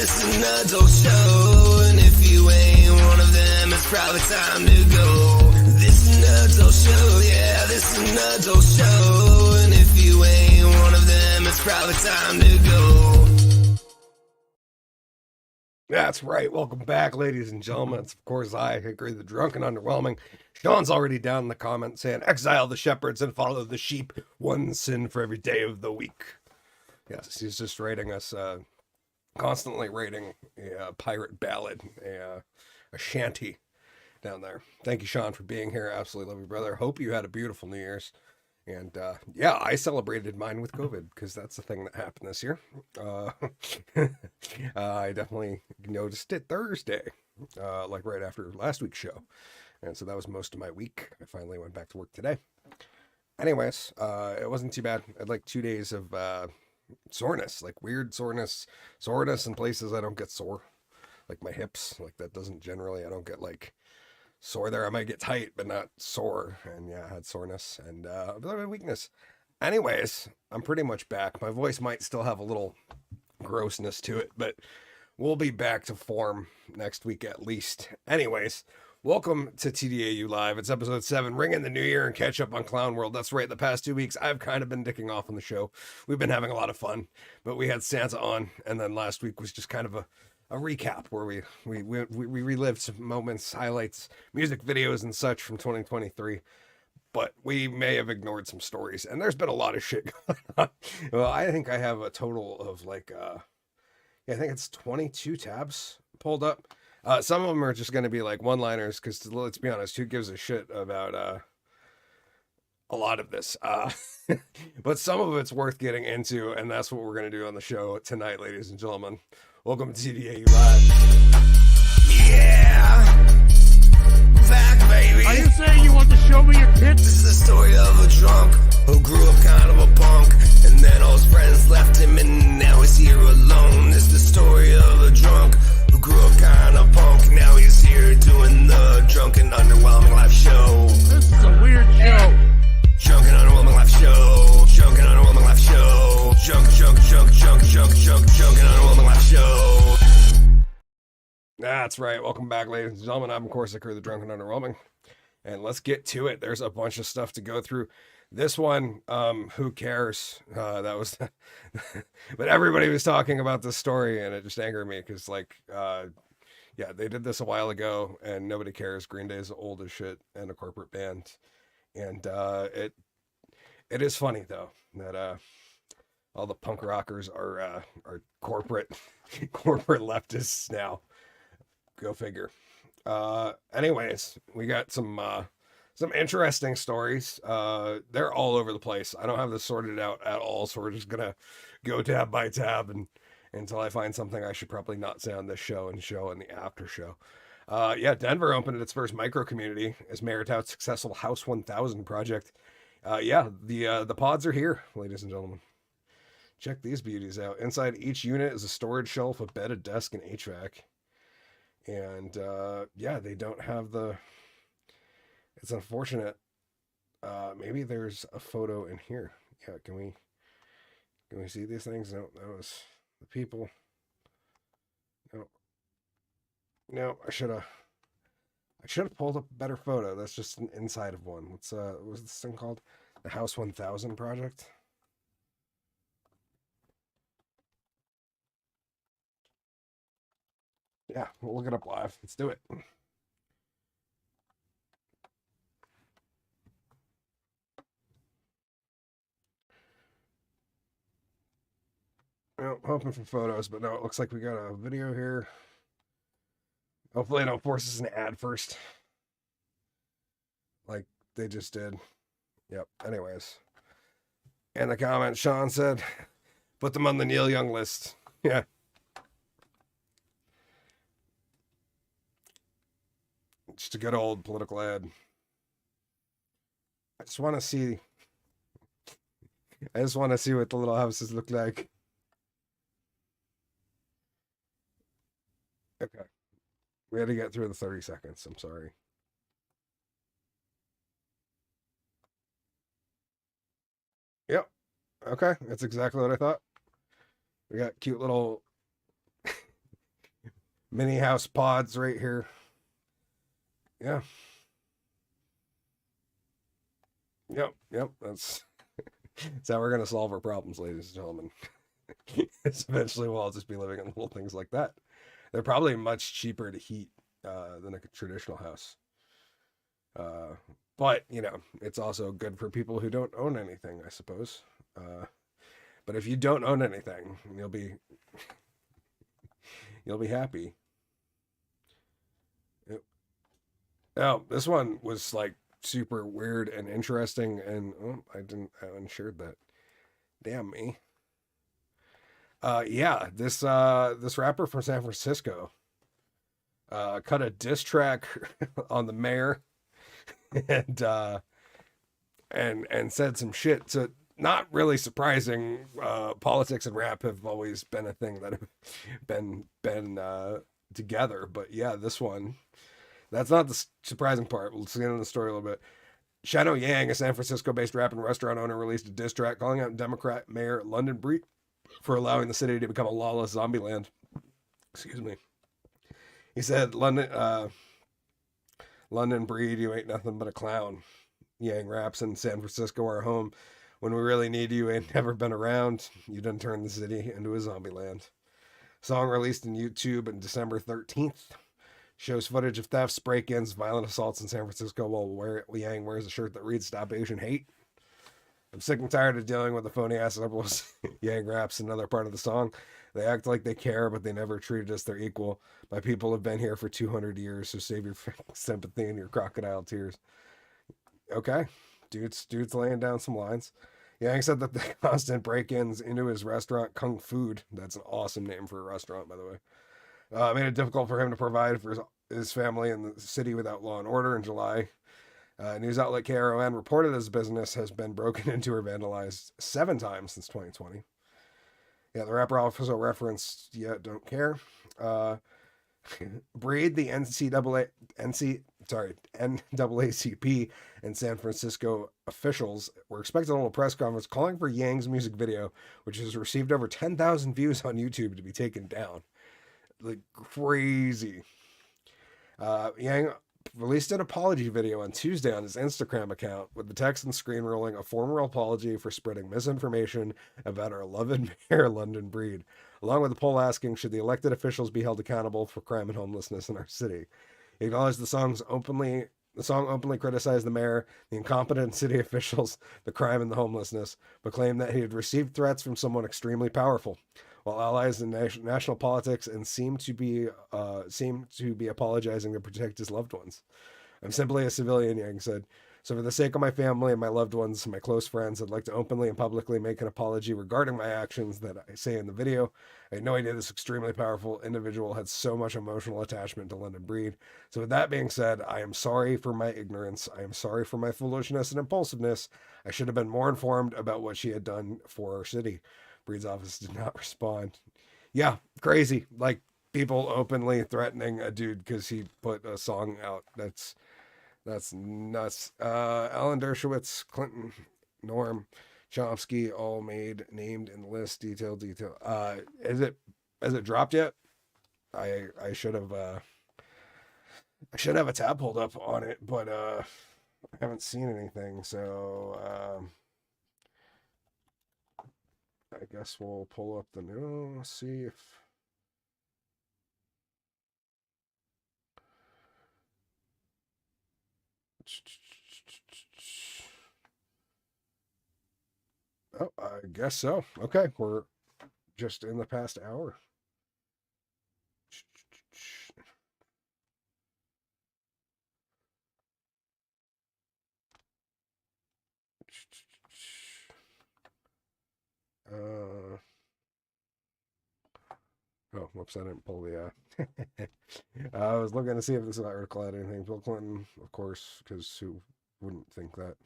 this is an adult show, and if you ain't one of them, it's probably time to go. This is an adult show, yeah, this is an adult show, and if you ain't one of them, it's probably time to go. That's right. Welcome back, ladies and gentlemen. It's, of course, I, Hickory the Drunk and Underwhelming. Sean's already down in the comments saying, exile the shepherds and follow the sheep, one sin for every day of the week. Yes, he's just rating us, constantly rating a pirate ballad, a shanty down there. Thank you, Sean, for being here. Absolutely love you, brother. Hope you had a beautiful New Year's. And yeah, I celebrated mine with COVID because that's the thing that happened this year. I definitely noticed it Thursday, like right after last week's show. And so that was most of my week. I finally went back to work today. Anyways, it wasn't too bad. I had like 2 days of soreness, like weird soreness in places I don't get sore, like my hips. Like that doesn't generally, I don't get like sore there. I might get tight, but not sore. And yeah, I had soreness and a bit of weakness. Anyways, I'm pretty much back. My voice might still have a little grossness to it, but we'll be back to form next week at least. Anyways, welcome to TDAU Live. It's episode 7. Ring in the new year and catch up on Clown World. That's right. The past 2 weeks, I've kind of been dicking off on the show. We've been having a lot of fun, but we had Santa on, and then last week was just kind of a recap where we relived some moments, highlights, music videos and such from 2023, but we may have ignored some stories, and there's been a lot of shit going on. Well, I think I have a total of like, I think it's 22 tabs pulled up. Some of them are just going to be like one-liners, because let's be honest, who gives a shit about a lot of this? But some of it's worth getting into, and that's what we're going to do on the show tonight, ladies and gentlemen. Welcome to TDAU Live. Yeah, back baby. Are you saying you want to show me your tits? This is the story of a drunk who grew up kind of a punk, and then all his friends left him, and now he's here alone. This is the story of a drunk who grew up kind of punk, now he's here doing the Drunk and Underwhelming Live show. This is a weird show. Drunk and Underwhelming Live show. Drunk and Underwhelming Live show. Drunk and Underwhelming Live show. That's right. Welcome back, ladies and gentlemen. I'm, of course, Hickory the Drunk and Underwhelming. And let's get to it. There's a bunch of stuff to go through. This one, who cares? That was, but everybody was talking about this story, and it just angered me because, like, yeah, they did this a while ago, and nobody cares. Green Day is old as shit and a corporate band, and it is funny though that all the punk rockers are corporate leftists now. Go figure. Anyways, we got some interesting stories. They're all over the place. I don't have this sorted out at all, so we're just gonna go tab by tab and until I find something I should probably not say on this show and show in the after show. Yeah, Denver opened its first micro community as Mayor touts successful House 1000 project. Yeah, the pods are here, ladies and gentlemen. Check these beauties out. Inside each unit is a storage shelf, a bed, a desk, and HVAC. And yeah, they don't have the. It's unfortunate. Maybe there's a photo in here. Yeah, can we see these things? No, that was the people. No, I should have pulled up a better photo. That's just an inside of one. What's this thing called? The House 1000 project. Yeah, we'll look it up live. Let's do it. Well, hoping for photos, but no, it looks like we got a video here. Hopefully I don't force us an ad first. Like they just did. Yep, anyways. In the comments, Sean said, put them on the Neil Young list. Yeah. Just a good old political ad. I just want to see what the little houses look like. Okay. We had to get through the 30 seconds. I'm sorry. Yep. Okay. That's exactly what I thought. We got cute little Mini house pods right here. Yeah. Yep. That's how we're gonna solve our problems, ladies and gentlemen. It's eventually we'll all just be living in little things like that. They're probably much cheaper to heat than a traditional house. But it's also good for people who don't own anything, I suppose. But if you don't own anything, you'll be happy. Yep. Oh, this one was like super weird and interesting, and I unshared that. Damn me. Yeah, this rapper from San Francisco cut a diss track on the mayor and said some shit. So not really surprising. Politics and rap have always been a thing that have been together, but yeah, this one. That's not the surprising part. Let's get into the story a little bit. Shadow Yang, a San Francisco-based rap and restaurant owner, released a diss track calling out Democrat Mayor London Breed for allowing the city to become a lawless zombie land. Excuse me. He said, London Breed, you ain't nothing but a clown. Yang raps in San Francisco, our home. When we really need you, ain't never been around. You done turned the city into a zombie land. Song released on YouTube on December 13th. Shows footage of thefts, break-ins, violent assaults in San Francisco while Yang wears a shirt that reads "Stop Asian Hate." I'm sick and tired of dealing with the phony-ass liberals. Yang raps another part of the song. They act like they care, but they never treated us their equal. My people have been here for 200 years, so save your sympathy and your crocodile tears. Okay, dude's laying down some lines. Yang said that the constant break-ins into his restaurant, Kung Food, that's an awesome name for a restaurant, by the way, made it difficult for him to provide for his family in the city without law and order. In July, news outlet KRON reported his business has been broken into or vandalized 7 times since 2020. Yeah, the rapper also referenced, don't care. Breed, the NAACP and San Francisco officials were expecting a little press conference calling for Yang's music video, which has received over 10,000 views on YouTube, to be taken down. Like crazy. Yang released an apology video on Tuesday on his Instagram account with the text and screen rolling a formal apology for spreading misinformation about our beloved mayor London Breed, along with a poll asking should the elected officials be held accountable for crime and homelessness in our city. He acknowledged the song openly criticized the mayor, the incompetent city officials, the crime and the homelessness, but claimed that he had received threats from someone extremely powerful. While allies in national politics and seem to be apologizing to protect his loved ones. I'm simply a civilian, Yang said. So for the sake of my family and my loved ones, my close friends, I'd like to openly and publicly make an apology regarding my actions that I say in the video. I had no idea this extremely powerful individual had so much emotional attachment to London Breed. So with that being said, I am sorry for my ignorance. I am sorry for my foolishness and impulsiveness. I should have been more informed about what she had done for our city. Breed's office did not respond. Yeah, crazy. Like people openly threatening a dude because he put a song out. That's nuts. Alan Dershowitz, Clinton, Norm, Chomsky, all named in the list. Detail. Has it dropped yet? I should have a tab pulled up on it, but I haven't seen anything. So I guess we'll pull up the new, see if. Oh, I guess so. Okay, we're just in the past hour. Oh, whoops, I didn't pull the, I was looking to see if this article had anything. Bill Clinton, of course, because who wouldn't think that?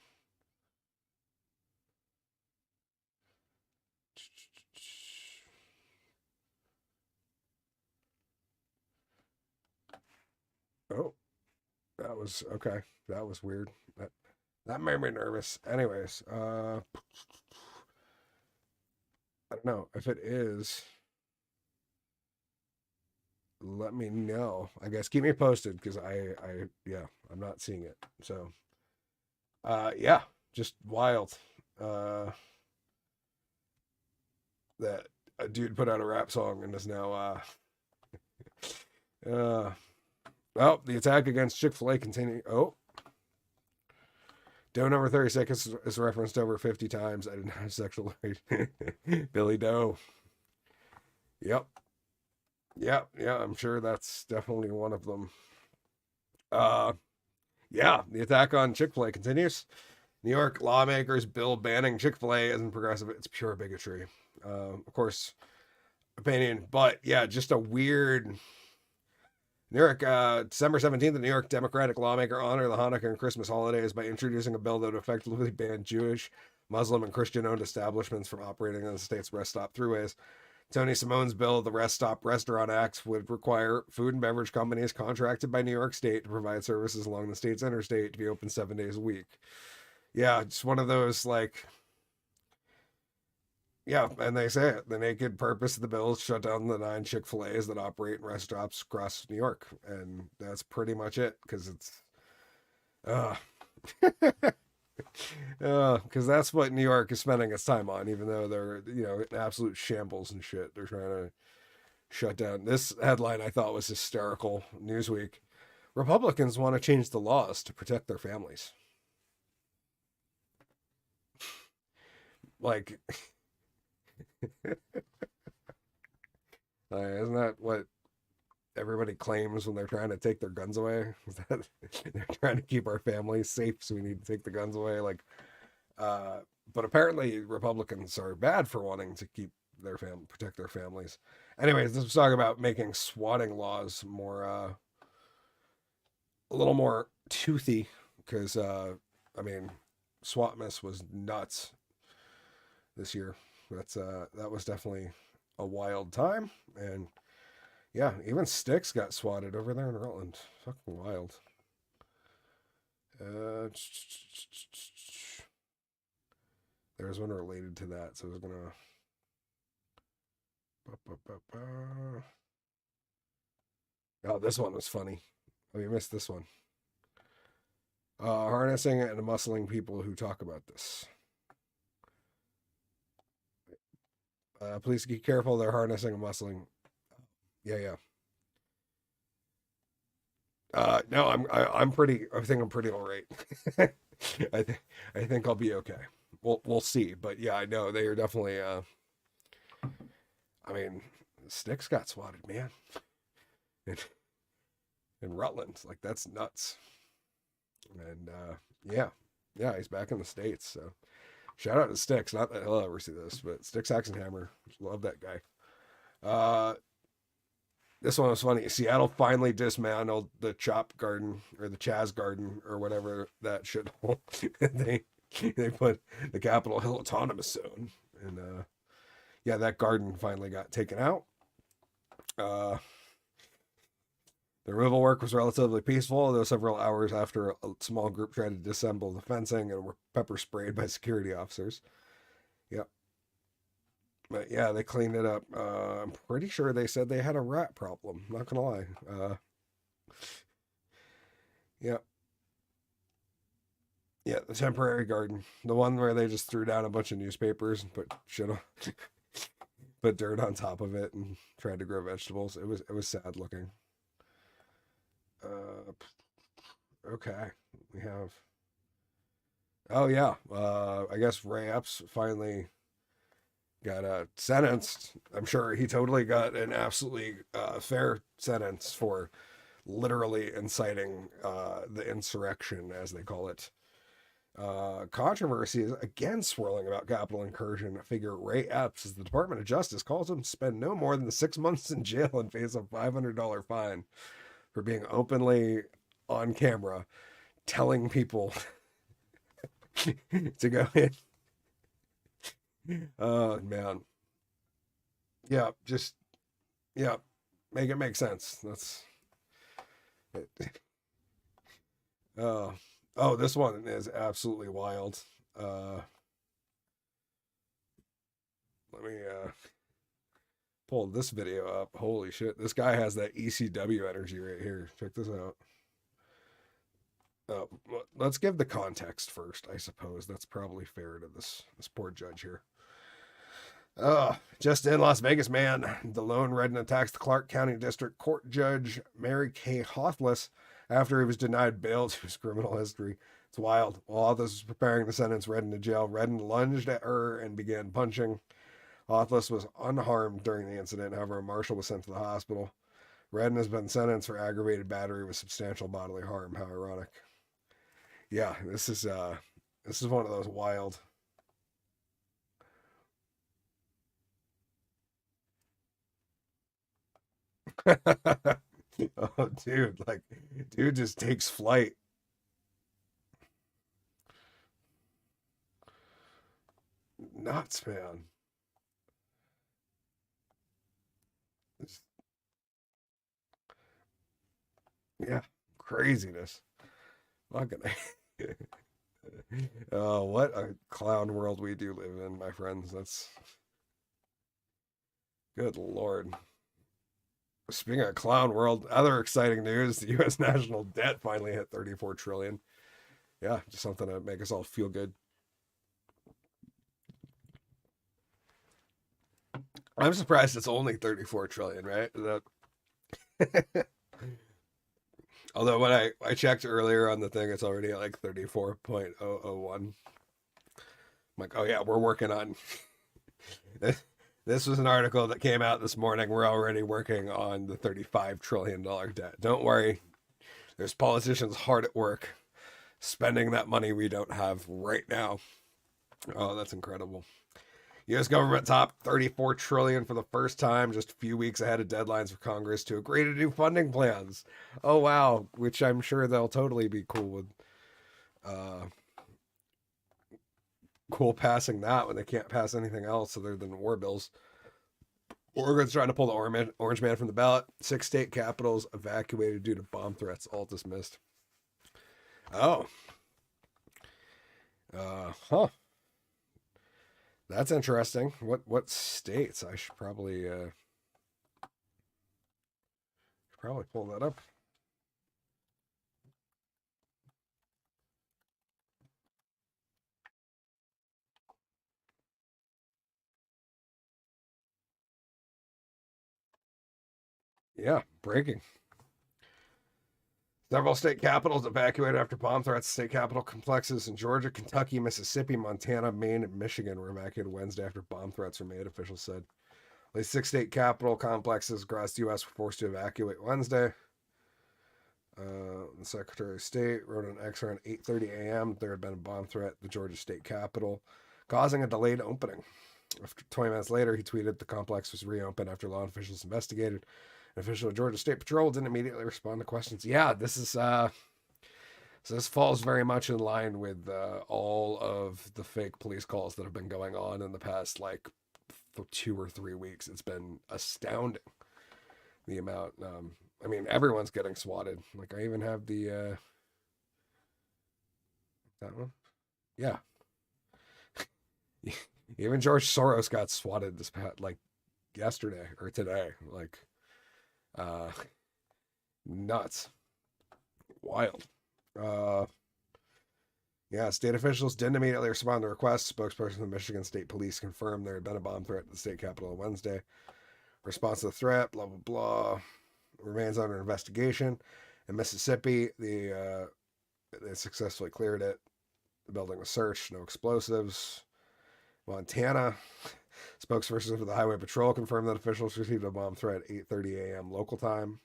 Oh, that was, okay. That was weird. That made me nervous. Anyways, I don't know if it is let me know. I guess keep me posted because I'm not seeing it. So, yeah, just wild. That a dude put out a rap song and is now, well, the attack against Chick-fil-A continuing. Oh, Doe number 36 is referenced over 50 times. I didn't have sexual Billy Doe. Yep. Yeah, I'm sure that's definitely one of them. Yeah, the attack on Chick-fil-A continues. New York lawmakers bill banning Chick-fil-A isn't progressive. It's pure bigotry. Of course, opinion, but yeah, just a weird. New York, December 17th, the New York Democratic lawmaker honored the Hanukkah and Christmas holidays by introducing a bill that would effectively ban Jewish, Muslim, and Christian-owned establishments from operating on the state's rest stop throughways. Tony Simone's bill, the Rest Stop Restaurant Act, would require food and beverage companies contracted by New York State to provide services along the state's interstate to be open 7 days a week. Yeah, it's one of those, like... Yeah, and they say it. The naked purpose of the bill is to shut down the 9 Chick-fil-A's that operate in rest stops across New York. And that's pretty much it, because it's... Because that's what New York is spending its time on, even though they're, in absolute shambles and shit. They're trying to shut down. This headline I thought was hysterical. Newsweek. Republicans want to change the laws to protect their families. Like... isn't that what everybody claims when they're trying to take their guns away? Is that they're trying to keep our families safe, so we need to take the guns away? But apparently Republicans are bad for wanting to keep their protect their families. Anyways, this was talking about making swatting laws more, a little more toothy, because SWATmas was nuts this year. That was definitely a wild time, and yeah, even Styx got swatted over there in Rutland. Fucking wild. There's one related to that, so I was gonna. Oh, this one was funny. Oh, you missed this one. Harnessing and muscling people who talk about this. Please be careful. They're harnessing and muscling. Yeah. No, I'm pretty. I think I'm pretty all right. I think I'll be okay. We'll see. But yeah, I know they are definitely. Styx got swatted, man. In Rutland, like that's nuts. And yeah, he's back in the States. So. Shout out to Styx. Not that he'll ever see this, but Styx Hexenhammer. Love that guy. This one was funny. Seattle finally dismantled the Chop Garden or the Chaz Garden or whatever that shithole. they put the Capitol Hill Autonomous Zone, and yeah, that garden finally got taken out. The removal work was relatively peaceful, though several hours after a small group tried to disassemble the fencing and were pepper sprayed by security officers. Yep. But yeah, they cleaned it up. I'm pretty sure they said they had a rat problem. Not gonna lie. Yep. Yeah, the temporary garden. The one where they just threw down a bunch of newspapers and put shit on, put dirt on top of it and tried to grow vegetables. It was sad looking. Okay, we have. Oh yeah, I guess Ray Epps finally got sentenced. I'm sure he totally got an absolutely fair sentence for literally inciting the insurrection, as they call it. Controversy is again swirling about Capitol incursion. Figure Ray Epps, as the Department of Justice calls him, spend no more than 6 months in jail and face a $500 fine for being openly on camera telling people to go in. Oh man. Yeah, just make it make sense. That's it. Oh, this one is absolutely wild. Let me pulled this video up. Holy shit. This guy has that ECW energy right here. Check this out. Let's give the context first, I suppose. That's probably fair to this poor judge here. Just in Las Vegas, man. The lone redden attacks the Clark County District Court Judge Mary Kay Hothless after he was denied bail to his criminal history. It's wild. While Hothless was preparing to sentence Redden to jail, Redden lunged at her and began punching. Hothless was unharmed during the incident. However, a marshal was sent to the hospital. Redden has been sentenced for aggravated battery with substantial bodily harm. How ironic. Yeah, this is one of those wild. Oh, dude, like, dude just takes flight. Nuts, man. Yeah, craziness. Fucking. Oh, what a clown world we do live in, my friends. That's good Lord. Speaking of clown world, other exciting news: the U.S. national debt finally hit 34 trillion. Yeah, just something to make us all feel good. I'm surprised it's only 34 trillion, right? That although when I checked earlier on the thing, it's already at like 34.001. I'm like, oh yeah, we're working on this was an article that came out this morning. We're already working on the $35 trillion debt. Don't worry. There's politicians hard at work spending that money we don't have right now. Oh, that's incredible. U.S. government topped 34 trillion for the first time, just a few weeks ahead of deadlines for Congress to agree to new funding plans. Oh wow, which I'm sure they'll totally be cool with. Cool passing that when they can't pass anything else other than war bills. Oregon's trying to pull the orange man from the ballot. 6 state capitals evacuated due to bomb threats, all dismissed. Oh. Huh. That's interesting. What states? I should probably pull that up. Yeah, breaking. Several state capitals evacuated after bomb threats. State capital complexes in Georgia, Kentucky, Mississippi, Montana, Maine, and Michigan were evacuated Wednesday after bomb threats were made, officials said. At least 6 state capital complexes across the U.S. were forced to evacuate Wednesday. The Secretary of State wrote on X around 8:30 a.m. there had been a bomb threat at the Georgia state capitol, causing a delayed opening. After 20 minutes later, he tweeted the complex was reopened after law officials investigated. An official of Georgia State Patrol didn't immediately respond to questions. Yeah, this is so this falls very much in line with all of the fake police calls that have been going on in the past like 2 or 3 weeks. It's been astounding the amount. I mean, everyone's getting swatted. Like I even have the that one. Yeah. Even George Soros got swatted this past like yesterday or today. Like nuts. Wild. Yeah, state officials didn't immediately respond to requests. Spokesperson of Michigan State Police confirmed there had been a bomb threat at the state capitol on Wednesday. Response to the threat, blah, blah, blah, remains under investigation. In Mississippi, they successfully cleared it. The building was searched, no explosives. Montana, spokesperson for the Highway Patrol confirmed that officials received a bomb threat at 8:30 a.m. local time.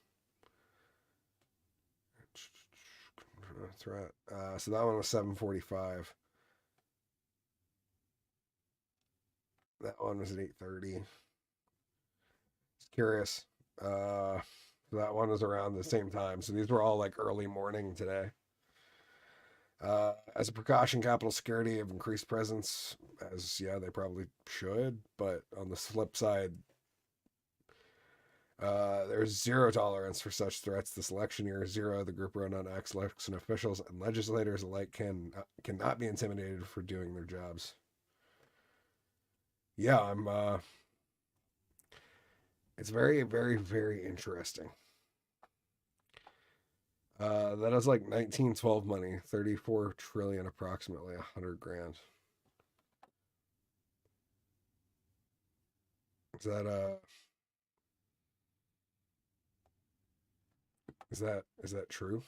Threat. So that one was 7:45. That one was at 8:30. Just curious. That one was around the same time. So these were all like early morning today. As a precaution, Capitol security have increased presence, as yeah, they probably should. But on the flip side, there's zero tolerance for such threats this election year. Zero, the group wrote on X. Election officials and legislators alike cannot be intimidated for doing their jobs. Yeah, It's very, very, very interesting. That is like 1912 money, 34 trillion, approximately 100 grand. Is that is that true?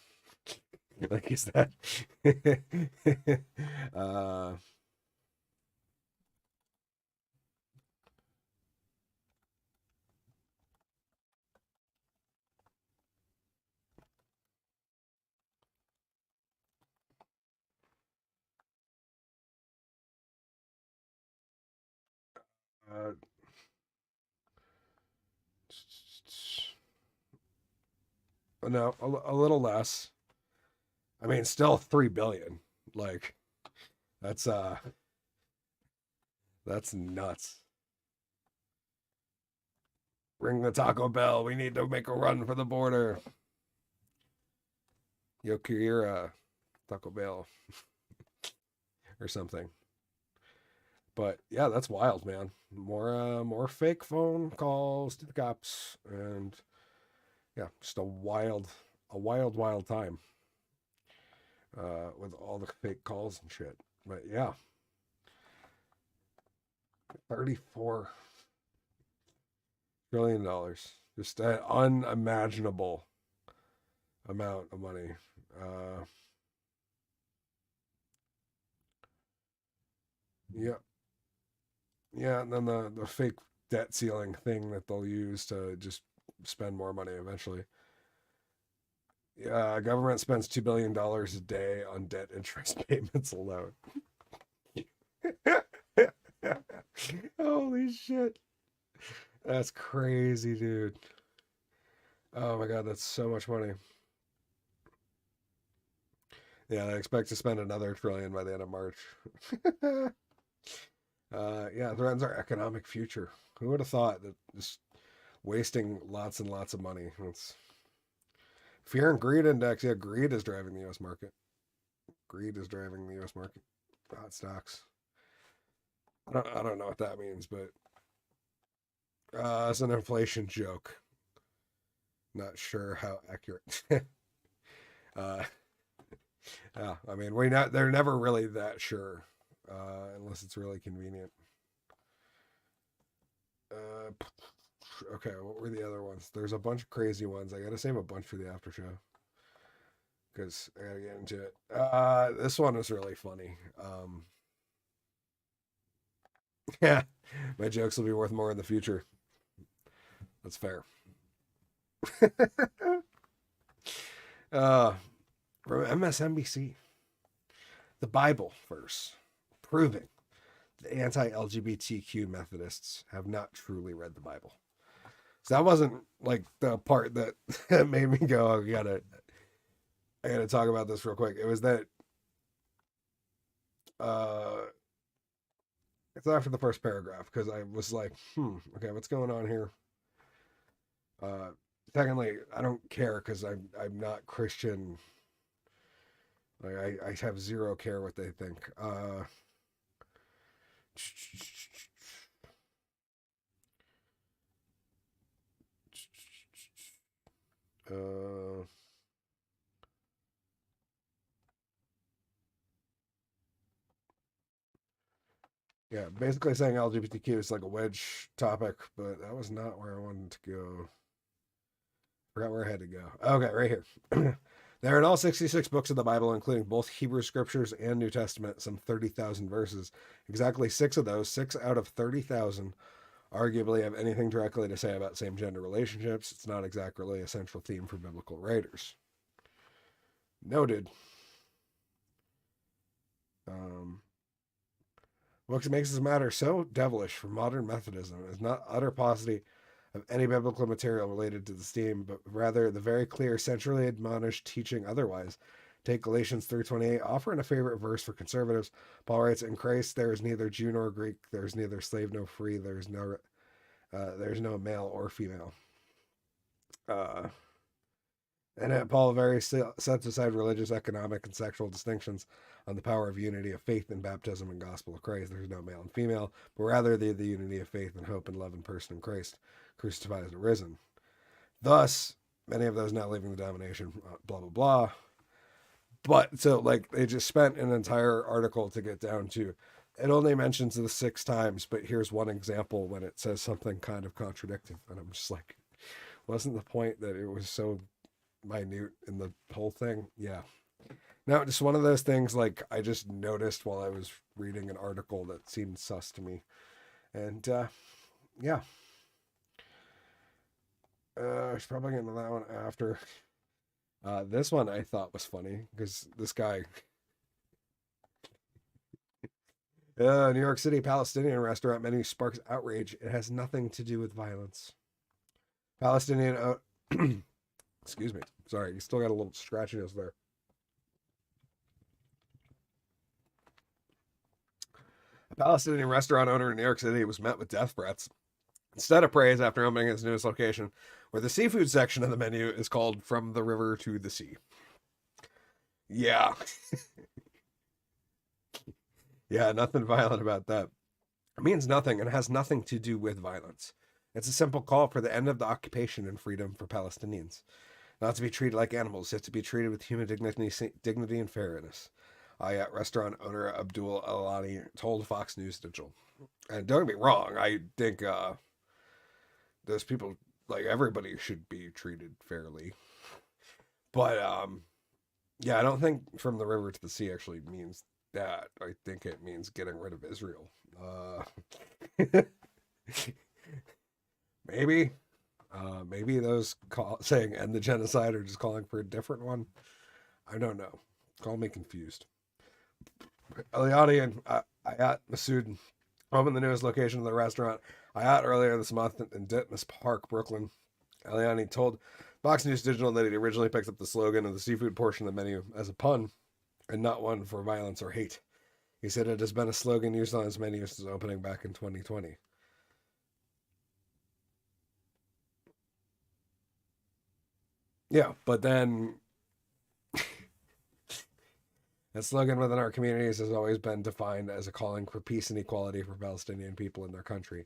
Like, is that uh uh no, a little less. I mean, still 3 billion. Like, that's that's nuts. Ring the Taco Bell. We need to make a run for the border. Yo, Kira, Taco Bell or something. But yeah, that's wild, man. More fake phone calls to the cops, and yeah, just a wild time with all the fake calls and shit. But yeah, $34 trillion, just an unimaginable amount of money. Yeah, yeah, and then the fake debt ceiling thing that they'll use to just spend more money eventually. Yeah, government spends $2 billion a day on debt interest payments alone. Holy shit. That's crazy, dude. Oh my god, that's so much money. Yeah, I expect to spend another trillion by the end of March. Yeah, threatens our economic future. Who would have thought that just wasting lots and lots of money? It's fear and greed index. Yeah, greed is driving the U.S. market. Greed is driving the U.S. market. Hot stocks. I don't know what that means, but it's an inflation joke. Not sure how accurate. uh, yeah, I mean, they're never really that sure, unless it's really convenient. Okay, what were the other ones? There's a bunch of crazy ones. I gotta save a bunch for the after show because I gotta get into it. This one is really funny. Yeah, my jokes will be worth more in the future. That's fair. uh, from MSNBC, the Bible verse proving the anti-LGBTQ Methodists have not truly read the Bible. So that wasn't like the part that made me go, oh, I gotta talk about this real quick. It was that uh it's after the first paragraph because I was like, okay, what's going on here? Uh Secondly, I don't care because I'm not Christian. Like I have zero care what they think. Uh Yeah, basically saying LGBTQ is like a wedge topic, but that was not where I wanted to go. Forgot where I had to go. Okay, right here. There are in all 66 books of the Bible, including both Hebrew scriptures and New Testament, some 30,000 verses. Exactly 6 of those, 6 out of 30,000, arguably have anything directly to say about same-gender relationships. It's not exactly a central theme for biblical writers. Noted. What makes this matter so devilish for modern Methodism is not utter paucity of any biblical material related to this theme, but rather the very clear, centrally admonished teaching otherwise. Take Galatians 3:28, offering a favorite verse for conservatives. Paul writes, "In Christ there is neither Jew nor Greek, there is neither slave nor free, there is no male or female." And Paul very sets aside religious, economic, and sexual distinctions on the power of unity of faith in baptism and gospel of Christ. There's no male and female, but rather the unity of faith and hope and love and person in Christ. crucified and risen. Thus, many of those now leaving the domination, blah, blah, blah. But so, like, they just spent an entire article to get down to it only mentions the 6 times, but here's one example when it says something kind of contradictory. And I'm just like, wasn't the point that it was so minute in the whole thing? Yeah. Now, just one of those things, like, I just noticed while I was reading an article that seemed sus to me. And, yeah. I should probably get into that one after. This one I thought was funny because this guy, New York City Palestinian restaurant menu sparks outrage. It has nothing to do with violence. Palestinian, excuse me. Sorry, you still got a little scratchiness there. A Palestinian restaurant owner in New York City was met with death threats instead of praise after opening his newest location, where the seafood section of the menu is called From the River to the Sea. Yeah. Yeah, nothing violent about that. It means nothing and has nothing to do with violence. It's a simple call for the end of the occupation and freedom for Palestinians. Not to be treated like animals, yet to be treated with human dignity and fairness. Restaurant owner Abdul Alani told Fox News Digital. And don't get me wrong, I think those people, like, everybody should be treated fairly. But, yeah, I don't think From the River to the Sea actually means that. I think it means getting rid of Israel. Maybe. Maybe those saying end the genocide are just calling for a different one. I don't know. Call me confused. Eliani and Ayat Masood opened the newest location of the restaurant Ayat earlier this month in Ditmas Park, Brooklyn. Eliani told Fox News Digital that he originally picked up the slogan of the seafood portion of the menu as a pun and not one for violence or hate. He said it has been a slogan used on his menu since opening back in 2020. Yeah, but then that slogan within our communities has always been defined as a calling for peace and equality for Palestinian people in their country.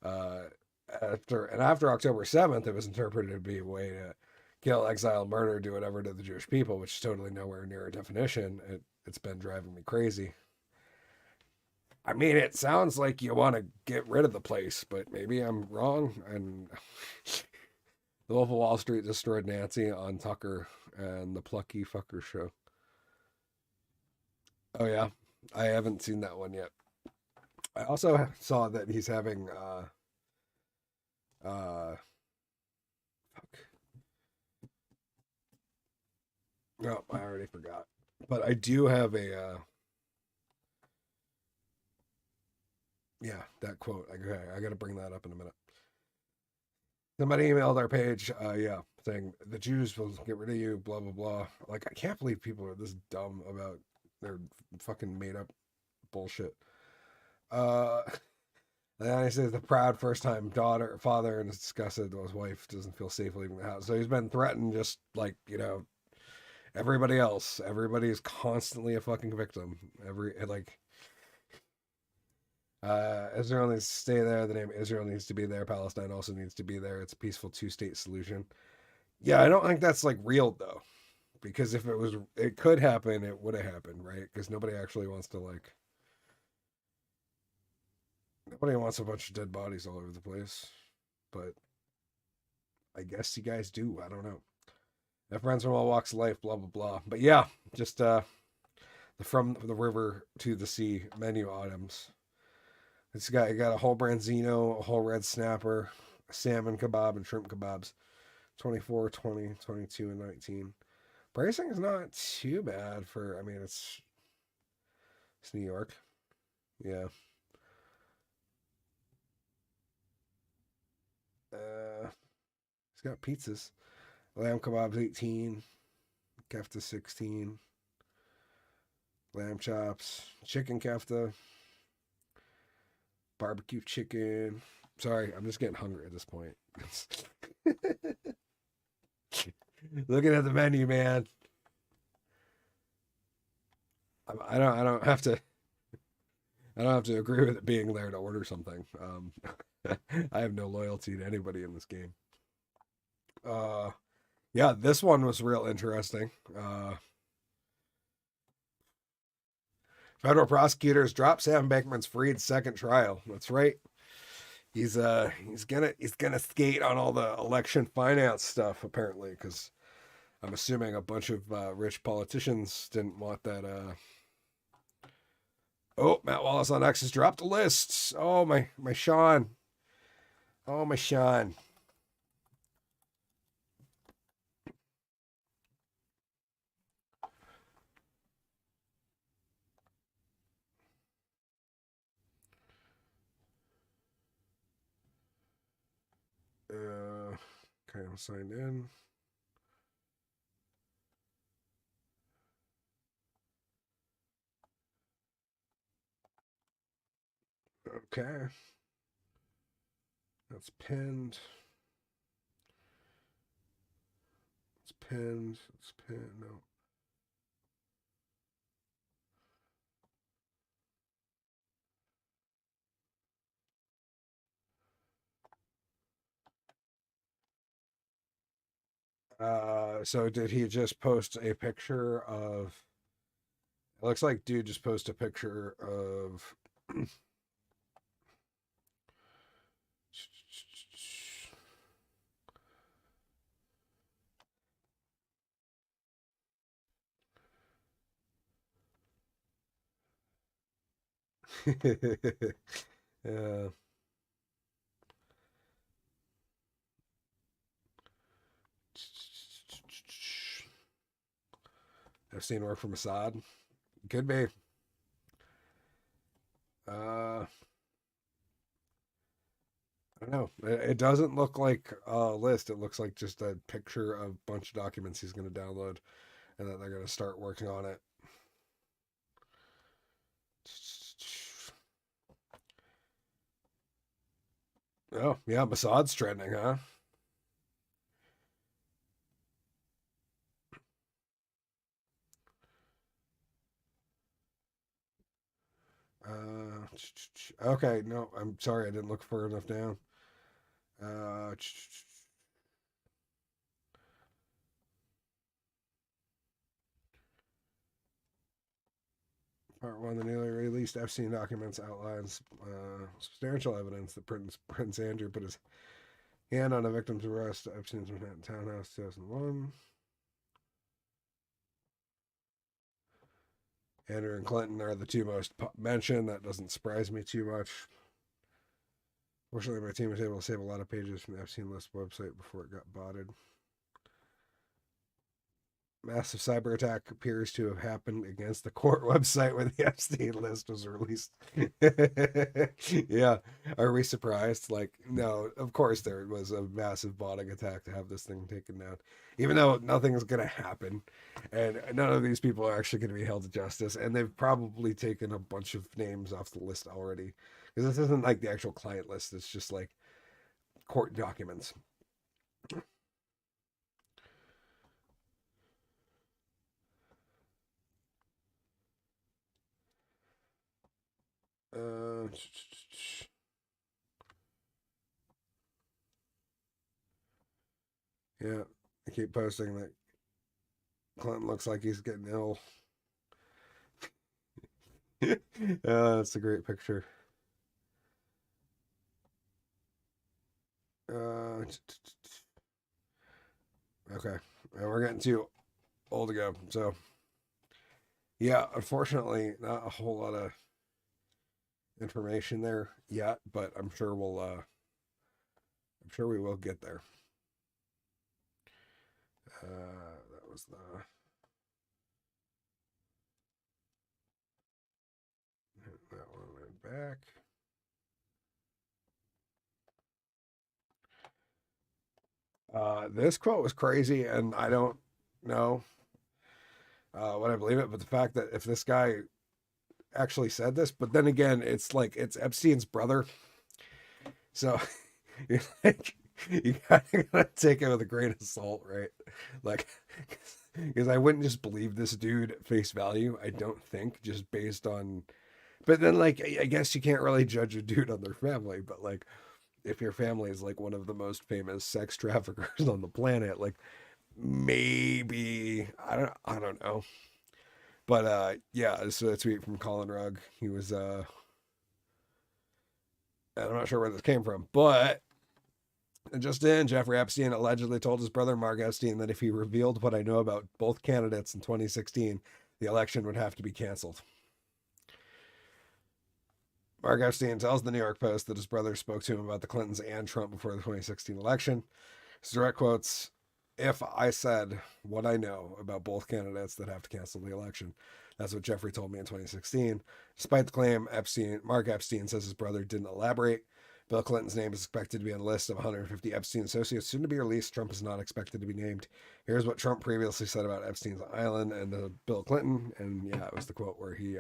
After October 7th, it was interpreted to be a way to kill, exile, murder, do whatever to the Jewish people, which is totally nowhere near a definition. It's been driving me crazy. I mean, it sounds like you want to get rid of the place, but maybe I'm wrong. And the Wolf of Wall Street destroyed Nancy on Tucker and the Plucky Fucker show. Oh, yeah. I haven't seen that one yet. I also saw that he's having, fuck. No, I already forgot. But I do have a, yeah, that quote. Okay, I got to bring that up in a minute. Somebody emailed our page, yeah, saying the Jews will get rid of you, blah, blah, blah. Like, I can't believe people are this dumb about their fucking made up bullshit. And then he says the proud first-time father, and is disgusted that his wife doesn't feel safe leaving the house. So he's been threatened just like, you know, everybody else. Everybody is constantly a fucking victim. Israel needs to stay there. The name Israel needs to be there. Palestine also needs to be there. It's a peaceful 2-state solution. Yeah, I don't think that's like real though. Because if it could happen, it would have happened, right? Because nobody actually wants to, like, nobody wants a bunch of dead bodies all over the place. But I guess you guys do. I don't know. I have friends from all walks of life, blah, blah, blah. But yeah, just the From the River to the Sea menu items. It's got a whole branzino, a whole red snapper, a salmon kebab, and shrimp kebabs. 24, 20, 22, and 19. Pricing is not too bad for, I mean, it's New York. Yeah. It's got pizzas. Lamb kebabs 18, kefta 16, lamb chops, chicken kefta, barbecue chicken. Sorry, I'm just getting hungry at this point. Looking at the menu, man. I don't have to. I don't have to agree with it being there to order something. I have no loyalty to anybody in this game. Yeah, this one was real interesting. Federal prosecutors drop Sam Bankman-Fried's second trial. That's right. He's gonna skate on all the election finance stuff apparently, because I'm assuming a bunch of rich politicians didn't want that. Oh, Matt Wallace on X has dropped a list. Oh my Sean. Oh my Sean. Okay, I'm signed in. Okay. That's pinned. It's pinned. It's pinned. No. So did he just post a picture of? It looks like dude just posted a picture of. uh, I've seen work from Assad. Could be. I don't know. It doesn't look like a list. It looks like just a picture of a bunch of documents he's going to download, and that they're going to start working on it. Oh, yeah, Mossad's trending, huh? Okay, no, I'm sorry, I didn't look far enough down. Part 1, the newly released Epstein documents outlines substantial evidence that Prince Andrew put his hand on a victim's arrest at Epstein's Manhattan townhouse 2001. Andrew and Clinton are the two most mentioned. That doesn't surprise me too much. Fortunately, my team was able to save a lot of pages from the Epstein list website before it got botted. Massive cyber attack appears to have happened against the court website when the Epstein list was released. Yeah. Are we surprised? Like, no, of course there was a massive botting attack to have this thing taken down. Even though nothing is going to happen. And none of these people are actually going to be held to justice. And they've probably taken a bunch of names off the list already. Because this isn't like the actual client list. It's just like court documents. Yeah, I keep posting that Clinton looks like he's getting ill. That's a great picture. Okay, we're getting too old to go. So, yeah, unfortunately, not a whole lot of information there yet, but I'm sure we will get there. That was that one went back. This quote was crazy, and I don't know what I believe it, but the fact that if this guy actually said this, but then again, it's like it's Epstein's brother, so you're like you gotta take it with a grain of salt, right? Like, because I wouldn't just believe this dude at face value. I don't think just based on But then, like, I guess you can't really judge a dude on their family, but like, if your family is like one of the most famous sex traffickers on the planet, like maybe I don't know. But yeah, so a tweet from Colin Rugg. He was I'm not sure where this came from, but just in, Jeffrey Epstein allegedly told his brother Mark Epstein that if he revealed what I know about both candidates in 2016, the election would have to be canceled. Mark Epstein tells the New York Post that his brother spoke to him about the Clintons and Trump before the 2016 election. His direct quotes, "If I said what I know about both candidates, that have to cancel the election. That's what Jeffrey told me in 2016. Despite the claim, Mark Epstein says his brother didn't elaborate. Bill Clinton's name is expected to be on the list of 150 Epstein associates soon to be released. Trump is not expected to be named. Here's what Trump previously said about Epstein's Island and Bill Clinton." And yeah, it was the quote where he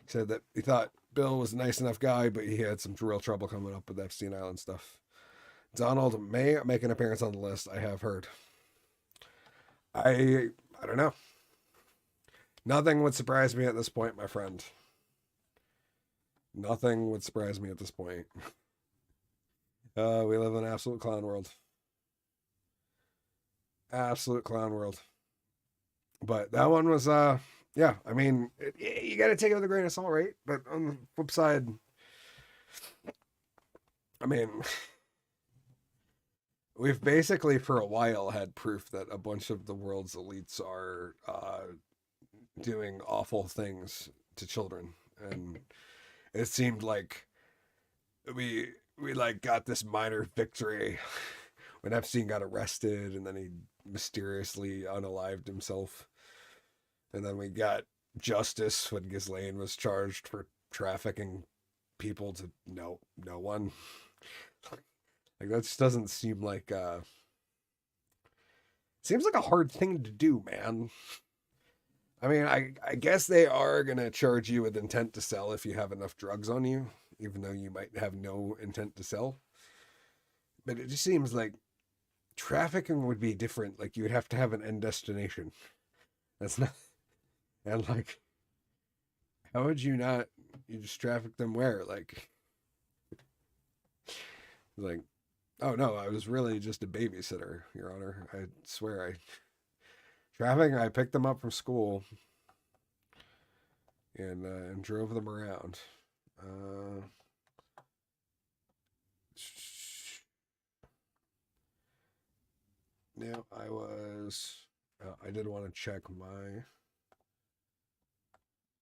said that he thought Bill was a nice enough guy, but he had some real trouble coming up with Epstein Island stuff. Donald may make an appearance on the list, I have heard. I don't know. Nothing would surprise me at this point, my friend. Nothing would surprise me at this point. We live in an absolute clown world. Absolute clown world. But that one was, yeah, I mean, you got to take it with a grain of salt, right? But on the flip side, I mean, we've basically for a while had proof that a bunch of the world's elites are doing awful things to children. And it seemed like we like got this minor victory when Epstein got arrested and then he mysteriously unalived himself. And then we got justice when Ghislaine was charged for trafficking people to no one. Like that just doesn't seem like seems like a hard thing to do, man. I mean, I guess they are gonna charge you with intent to sell if you have enough drugs on you, even though you might have no intent to sell. But it just seems like trafficking would be different. Like you would have to have an end destination. That's not, and like, how would you not? You just traffic them where? Like, oh no, I was really just a babysitter, Your Honor. I swear trafficking. I picked them up from school and drove them around. Now I was. I did want to check my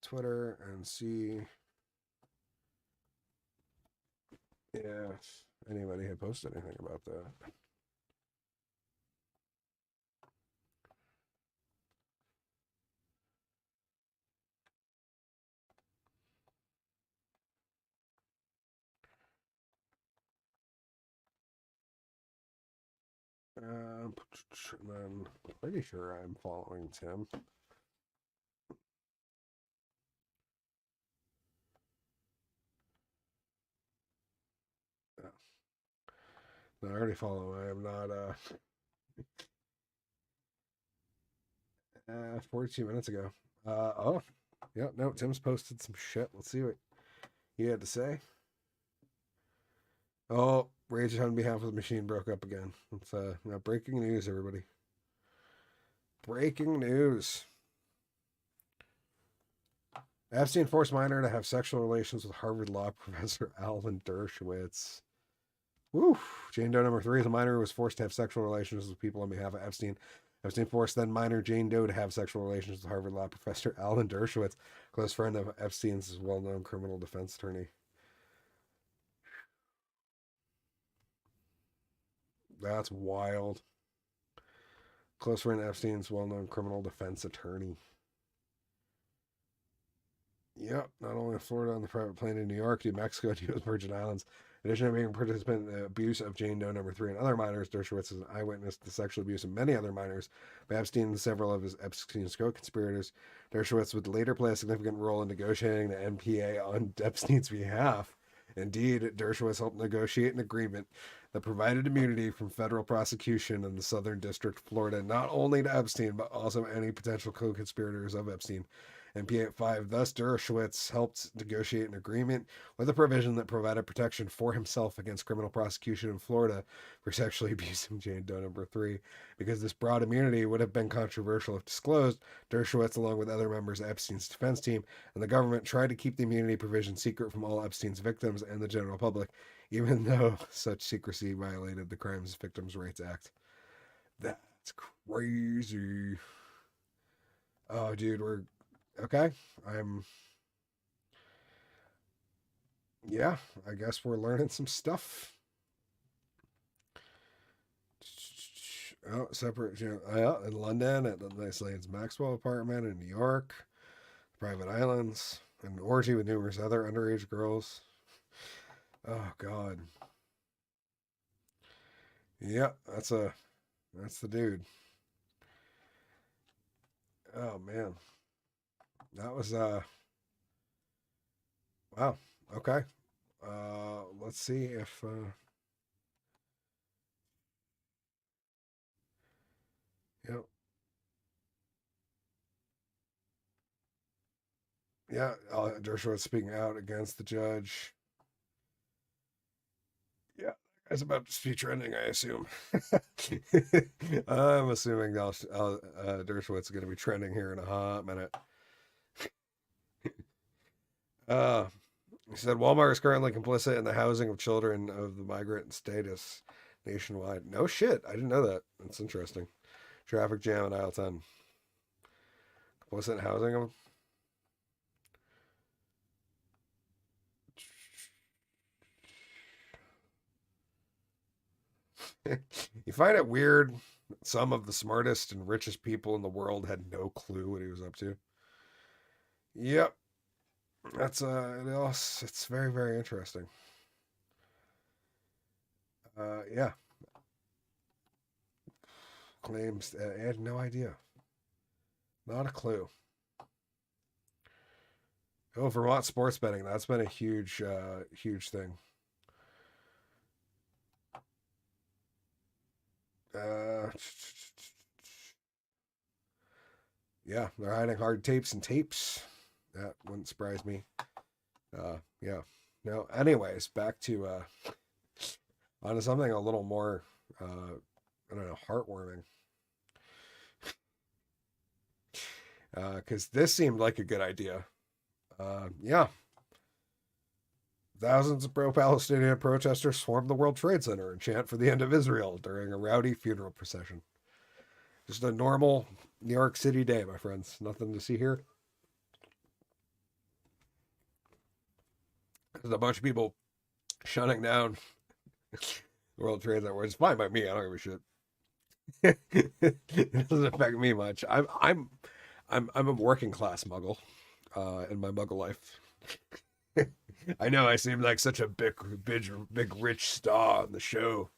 Twitter and see if anybody had posted anything about that. And then I'm pretty sure I'm following Tim. No, I already follow. I am not 42 minutes ago. Oh, yeah, no, Tim's posted some shit. Let's see what he had to say. Oh, Rage on behalf of the machine broke up again. It's now breaking news, everybody. Breaking news. Epstein forced minor to have sexual relations with Harvard Law professor Alan Dershowitz. Woo! Jane Doe number 3 is a minor who was forced to have sexual relations with people on behalf of Epstein. Epstein forced then minor Jane Doe to have sexual relations with Harvard Law professor Alan Dershowitz, close friend of Epstein's well-known criminal defense attorney. That's wild. Close friend Epstein's well-known criminal defense attorney. Yep, not only in Florida on the private plane in New York, New Mexico, and U.S. Virgin Islands. In addition to being a participant in the abuse of Jane Doe number 3 and other minors, Dershowitz is an eyewitness to sexual abuse of many other minors by Epstein and several of his Epstein's co-conspirators. Dershowitz would later play a significant role in negotiating the NPA on Epstein's behalf. Indeed, Dershowitz helped negotiate an agreement that provided immunity from federal prosecution in the Southern District of Florida, not only to Epstein, but also any potential co-conspirators of Epstein. MP5, thus Dershowitz helped negotiate an agreement with a provision that provided protection for himself against criminal prosecution in Florida for sexually abusing Jane Doe number 3. Because this broad immunity would have been controversial if disclosed, Dershowitz, along with other members of Epstein's defense team and the government, tried to keep the immunity provision secret from all Epstein's victims and the general public, even though such secrecy violated the Crimes Victims' Rights Act. That's crazy. Oh, dude, we're okay. Yeah, I guess we're learning some stuff. Oh, separate, yeah, in London at the nice Lane's Maxwell apartment, in New York, private islands, an orgy with numerous other underage girls. Oh God. Yeah, that's the dude. Oh man. That was wow. Okay. Let's see if yep. Yeah, Dershowitz speaking out against the judge. Yeah, it's about to be trending, I assume. I'm assuming Dershowitz is going to be trending here in a hot minute. He said Walmart is currently complicit in the housing of children of the migrant status nationwide. No shit, I didn't know that. That's interesting. Traffic jam in aisle 10. Complicit in housing them. You find it weird that some of the smartest and richest people in the world had no clue what he was up to. Yep. That's it's very, very interesting. Yeah. Claims I had no idea. Not a clue. Oh, Vermont sports betting. That's been a huge thing. Yeah, they're hiding hard tapes and tapes. That wouldn't surprise me. Yeah. No, anyways, back to onto something a little more I don't know, heartwarming. Because this seemed like a good idea. Yeah. Thousands of pro-Palestinian protesters swarmed the World Trade Center and chant for the end of Israel during a rowdy funeral procession. Just a normal New York City day, my friends. Nothing to see here. There's a bunch of people shutting down the World Trade Center. It's fine by me. I don't give a shit. It doesn't affect me much. I'm a working class muggle in my muggle life. I know I seem like such a big rich star on the show,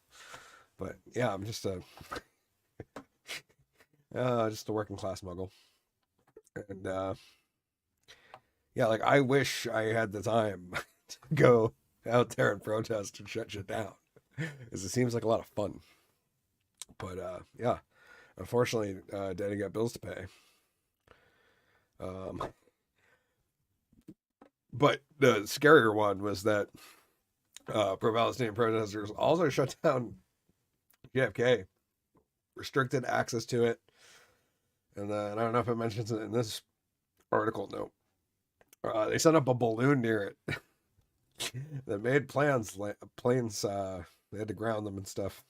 but yeah, I'm just a working class muggle, and yeah, like I wish I had the time to go out there and protest and shut shit down, because it seems like a lot of fun. But yeah, unfortunately, Daddy got bills to pay. But the scarier one was that pro-Palestinian protesters also shut down JFK, restricted access to it, and I don't know if it mentions it in this article. No, they sent up a balloon near it. They made planes. They had to ground them and stuff.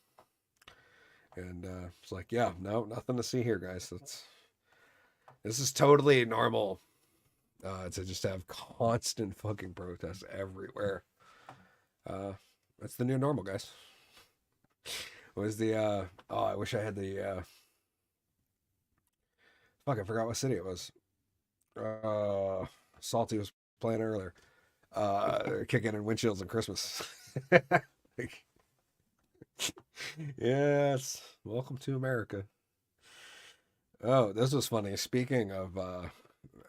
And it's like, yeah, no, nothing to see here, guys. This is totally normal. To just have constant fucking protests everywhere. That's the new normal, guys. What was the oh, I wish I had the fuck, I forgot what city it was. Salty was playing earlier. Kicking in windshields on Christmas. Yes, welcome to America. Oh, this was funny. Speaking of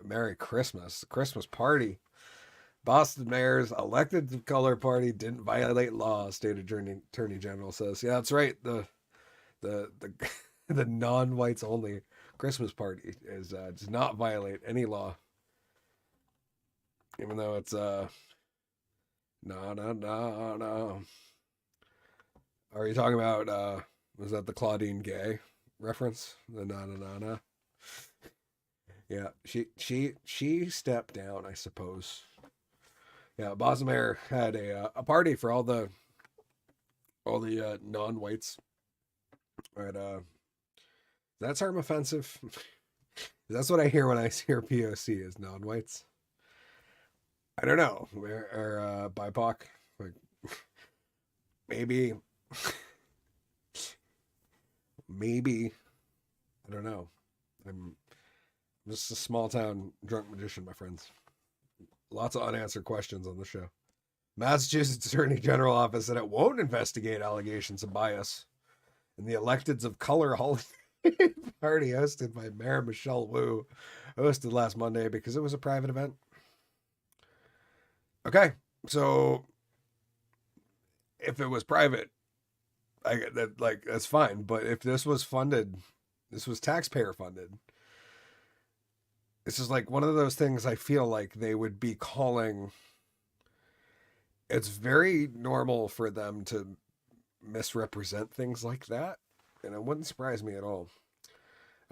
Merry Christmas, the Christmas party. Boston mayor's elected color party didn't violate law, state attorney general says. Yeah, that's right. The the non-whites only Christmas party does not violate any law. Even though it's no. Are you talking about was that the Claudine Gay reference? The na. Yeah, she stepped down, I suppose. Yeah, Bosmer had a party for all the non-whites. But that term offensive? That's what I hear when I hear POC is non-whites. I don't know. Or BIPOC. Like, maybe. Maybe. I don't know. I'm just a small town drunk magician, my friends. Lots of unanswered questions on the show. Massachusetts Attorney General Office said it won't investigate allegations of bias in the Electeds of Color holiday party hosted by Mayor Michelle Wu, hosted last Monday because it was a private event. Okay, so if it was private, that's fine. But if this was funded, this was taxpayer funded. This is like one of those things I feel like they would be calling. It's very normal for them to misrepresent things like that, and it wouldn't surprise me at all.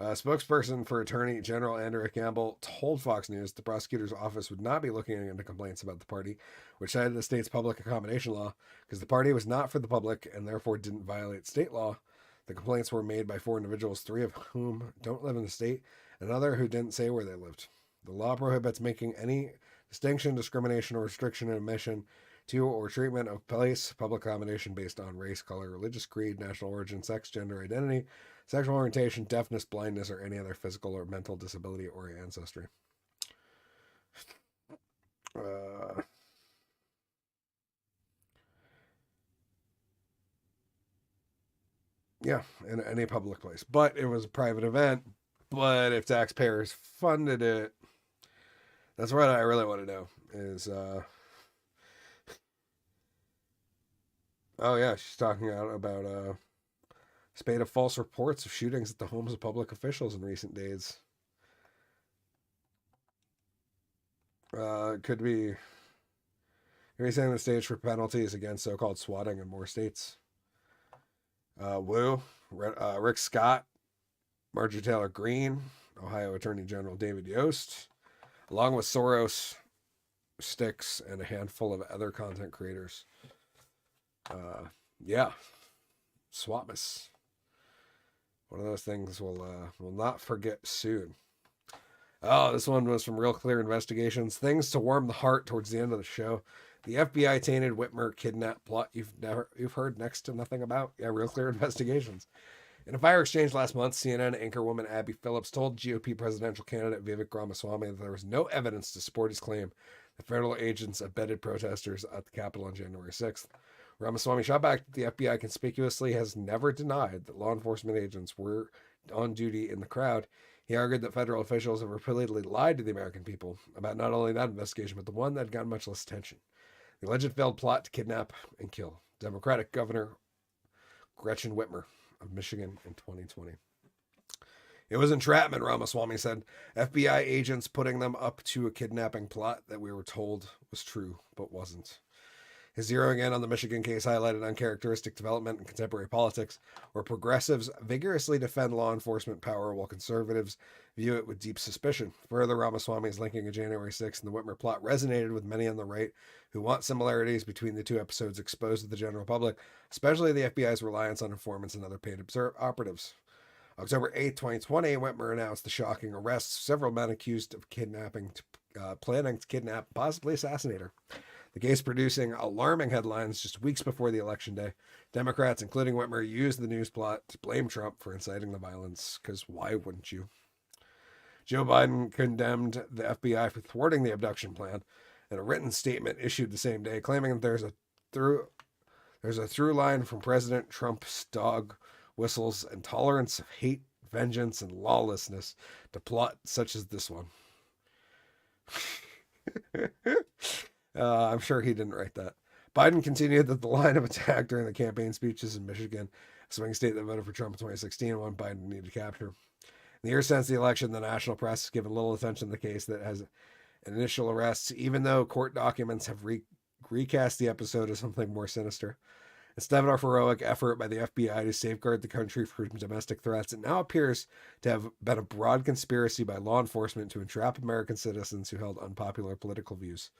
A spokesperson for Attorney General Andrew Campbell told Fox News the prosecutor's office would not be looking into complaints about the party, which cited the state's public accommodation law, because the party was not for the public and therefore didn't violate state law. The complaints were made by 4 individuals, 3 of whom don't live in the state, and another who didn't say where they lived. The law prohibits making any distinction, discrimination, or restriction in admission to or treatment of place, public accommodation based on race, color, religious creed, national origin, sex, gender identity, sexual orientation, deafness, blindness, or any other physical or mental disability or ancestry. Yeah, in any public place. But it was a private event. But if taxpayers funded it, that's what I really want to know is... Oh, yeah, she's talking about a spate of false reports of shootings at the homes of public officials in recent days. Could be setting the stage for penalties against so-called swatting in more states. Rick Scott, Marjorie Taylor Greene, Ohio Attorney General David Yost, along with Soros, Styx, and a handful of other content creators. Yeah, Swapmas. One of those things we'll not forget soon. Oh, this one was from Real Clear Investigations. Things to warm the heart towards the end of the show. The FBI tainted Whitmer kidnap plot you've heard next to nothing about. Yeah, Real Clear Investigations. In a fire exchange last month, CNN anchorwoman Abby Phillips told GOP presidential candidate Vivek Ramaswamy that there was no evidence to support his claim that federal agents abetted protesters at the Capitol on January 6th. Ramaswamy shot back that the FBI conspicuously has never denied that law enforcement agents were on duty in the crowd. He argued that federal officials have repeatedly lied to the American people about not only that investigation, but the one that had gotten much less attention. The alleged failed plot to kidnap and kill Democratic Governor Gretchen Whitmer of Michigan in 2020. It was entrapment, Ramaswamy said. FBI agents putting them up to a kidnapping plot that we were told was true, but wasn't. His zeroing in on the Michigan case highlighted uncharacteristic development in contemporary politics, where progressives vigorously defend law enforcement power while conservatives view it with deep suspicion. Further, Ramaswamy's linking of January 6th and the Whitmer plot resonated with many on the right who want similarities between the two episodes exposed to the general public, especially the FBI's reliance on informants and other paid operatives. October 8, 2020, Whitmer announced the shocking arrests of several men accused of planning to kidnap and possibly assassinate her. The case producing alarming headlines just weeks before the election day. Democrats, including Whitmer, used the news plot to blame Trump for inciting the violence, because why wouldn't you? Joe Biden condemned the FBI for thwarting the abduction plan in a written statement issued the same day, claiming that there's a through line from President Trump's dog whistles and tolerance of hate, vengeance, and lawlessness to plot such as this one. I'm sure he didn't write that. Biden continued that the line of attack during the campaign speeches in Michigan, a swing state that voted for Trump in 2016, one Biden needed to capture. In the years since the election, the national press has given little attention to the case that has initial arrests, even though court documents have recast the episode as something more sinister. Instead of a heroic effort by the FBI to safeguard the country from domestic threats, it now appears to have been a broad conspiracy by law enforcement to entrap American citizens who held unpopular political views.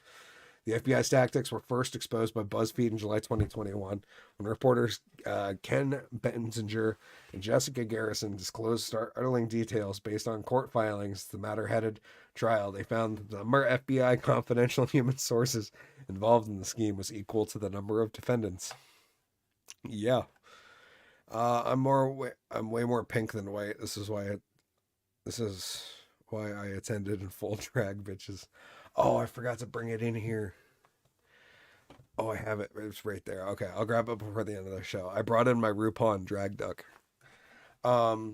The FBI's tactics were first exposed by BuzzFeed in July 2021 when reporters Ken Bensinger and Jessica Garrison disclosed startling details based on court filings. The matter headed trial. They found the number of FBI confidential human sources involved in the scheme was equal to the number of defendants. Yeah. I'm way more pink than white. This is why I attended in full drag, bitches. Oh, I forgot to bring it in here. Oh, I have it. It's right there. Okay, I'll grab it before the end of the show. I brought in my RuPaul drag duck. Yeah,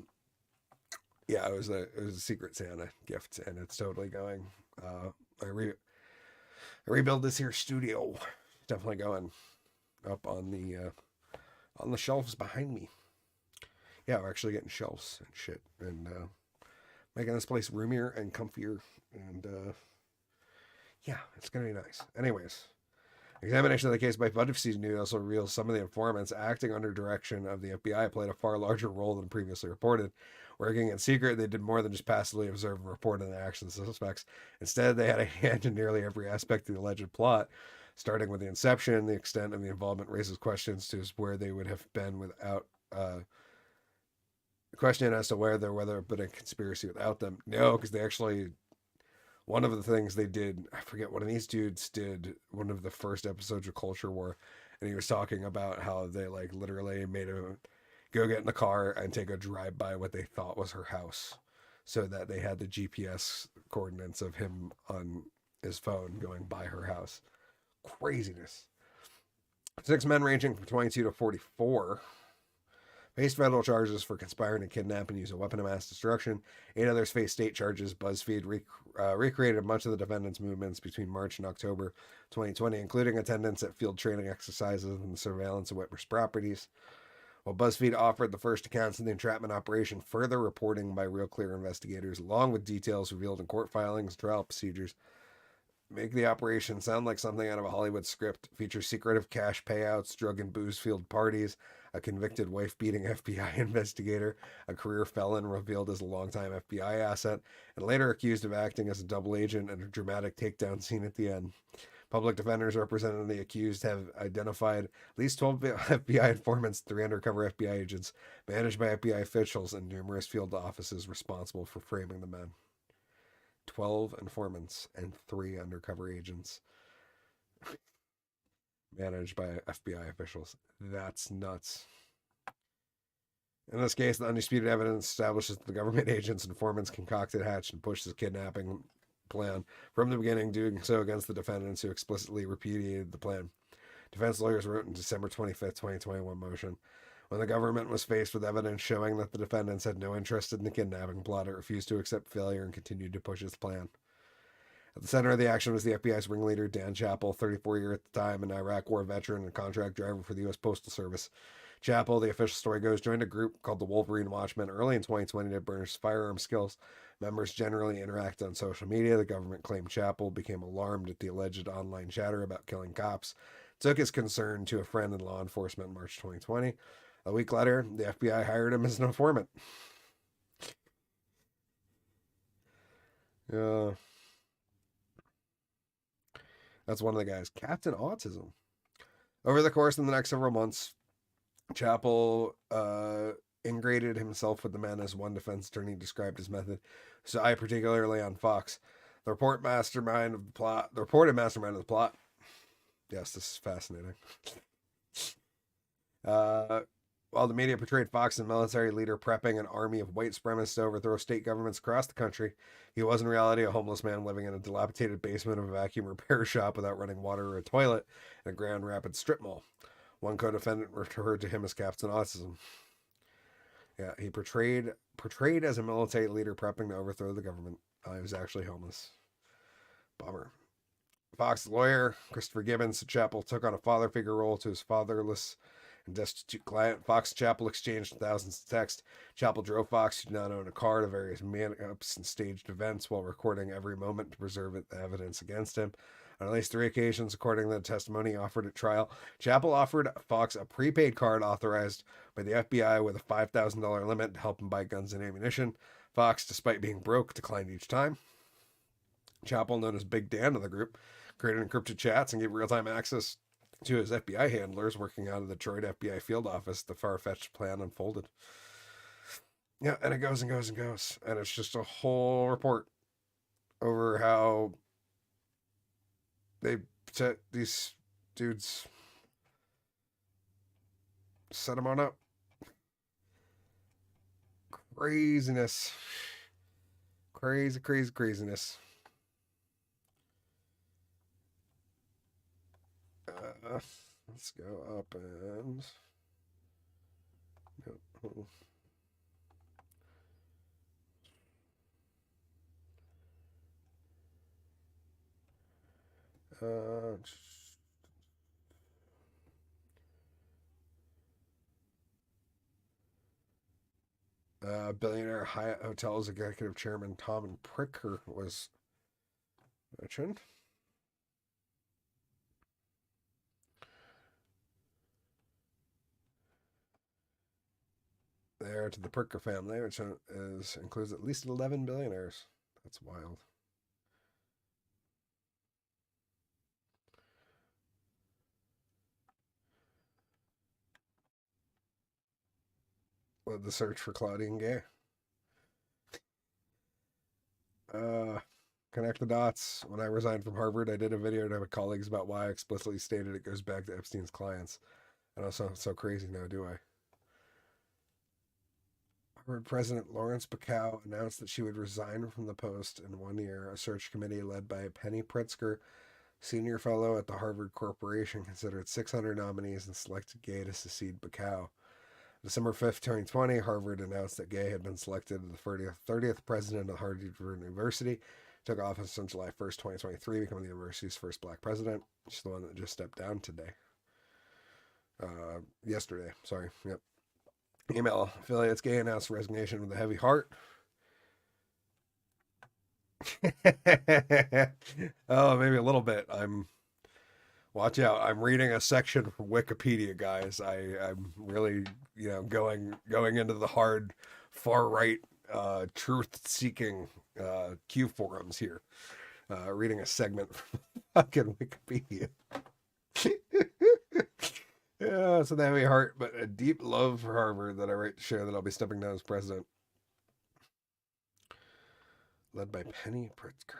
it was a Secret Santa gift, and it's totally going. I rebuild this here studio. Definitely going up on the shelves behind me. Yeah, we're actually getting shelves and shit, and making this place roomier and comfier, and yeah, it's gonna be nice. Anyways, examination of the case by BuzzFeed News also reveals some of the informants acting under direction of the FBI played a far larger role than previously reported. Working in secret, they did more than just passively observe and report on the actions of suspects. Instead, they had a hand in nearly every aspect of the alleged plot. Starting with the inception, the extent of the involvement raises questions to where they would have been without question as to whether there been a conspiracy without them. No, because they actually, one of the things they did, I forget, one of these dudes did one of the first episodes of Culture War, and he was talking about how they like literally made him go get in the car and take a drive by what they thought was her house, so that they had the GPS coordinates of him on his phone going by her house. Craziness. 6 men ranging from 22 to 44 faced federal charges for conspiring to kidnap and use a weapon of mass destruction. 8 others faced state charges. BuzzFeed recreated much of the defendants' movements between March and October 2020, including attendance at field training exercises and the surveillance of witness properties. While BuzzFeed offered the first accounts of the entrapment operation, further reporting by Real Clear investigators, along with details revealed in court filings and trial procedures, make the operation sound like something out of a Hollywood script. Features secretive cash payouts, drug and booze-fueled parties, a convicted wife-beating FBI investigator, a career felon revealed as a longtime FBI asset, and later accused of acting as a double agent and a dramatic takedown scene at the end. Public defenders representing the accused have identified at least 12 FBI informants, 3 undercover FBI agents, managed by FBI officials, and numerous field offices responsible for framing the men. 12 informants and 3 undercover agents managed by FBI officials. That's nuts. In this case, the undisputed evidence establishes that the government agents and informants concocted, hatched, and pushed the kidnapping plan from the beginning, doing so against the defendants who explicitly repudiated the plan. Defense lawyers wrote in December 25th, 2021 motion, when the government was faced with evidence showing that the defendants had no interest in the kidnapping plot, it refused to accept failure and continued to push its plan. At the center of the action was the FBI's ringleader, Dan Chappell, 34 years at the time, an Iraq War veteran and contract driver for the U.S. Postal Service. Chappell, the official story goes, joined a group called the Wolverine Watchmen early in 2020 to burnish firearm skills. Members generally interact on social media. The government claimed Chappell became alarmed at the alleged online chatter about killing cops, took his concern to a friend in law enforcement in March 2020. A week later, the FBI hired him as an informant. That's one of the guys. Captain Autism. Over the course of the next several months, Chappell ingratiated himself with the men, as one defense attorney described his method. So I particularly on Fox. The reported mastermind of the plot. Yes, this is fascinating. While the media portrayed Fox as a military leader prepping an army of white supremacists to overthrow state governments across the country, he was in reality a homeless man living in a dilapidated basement of a vacuum repair shop without running water or a toilet in a Grand Rapids strip mall. One co-defendant referred to him as Captain Autism. Yeah, he portrayed as a military leader prepping to overthrow the government. He was actually homeless. Bummer. Fox lawyer Christopher Gibbons said Chappell took on a father figure role to his fatherless and destitute client. Fox and Chappell exchanged thousands of texts. Chappell drove Fox, who did not own a car, to various man-ups and staged events while recording every moment to preserve the evidence against him. On at least 3 occasions, according to the testimony offered at trial, Chappell offered Fox a prepaid card authorized by the FBI with a $5,000 limit to help him buy guns and ammunition. Fox, despite being broke, declined each time. Chappell, known as Big Dan of the group, created encrypted chats and gave real-time access to his FBI handlers working out of the Detroit FBI field office. The far-fetched plan unfolded. Yeah, and it goes and goes and goes. And it's just a whole report over how these dudes set them on up. Craziness. Craziness. Let's go up and no. Billionaire Hyatt Hotels executive chairman Tom Pricker was mentioned. There to the Pricker family, which includes at least 11 billionaires. That's wild. Led the search for Claudine Gay. Connect the dots. When I resigned from Harvard, I did a video to my colleagues about why I explicitly stated it goes back to Epstein's clients. I don't sound so crazy now, do I? Harvard President Lawrence Bacow announced that she would resign from the post in 1 year. A search committee led by Penny Pritzker, senior fellow at the Harvard Corporation, considered 600 nominees and selected Gay to succeed Bacow. December 5th, 2020, Harvard announced that Gay had been selected as the 30th president of Harvard University. Took office on July 1st, 2023, becoming the university's first black president. She's the one that just stepped down today. Yesterday, sorry. Yep. Email affiliates. Gay announced resignation with a heavy heart. Oh, maybe a little bit. Watch out. I'm reading a section from Wikipedia, guys. I'm really, going into the hard far right truth-seeking Q forums here. Reading a segment from fucking Wikipedia. Yeah, it's a heavy heart, but a deep love for Harvard that I write to share that I'll be stepping down as president. Led by Penny Pritzker.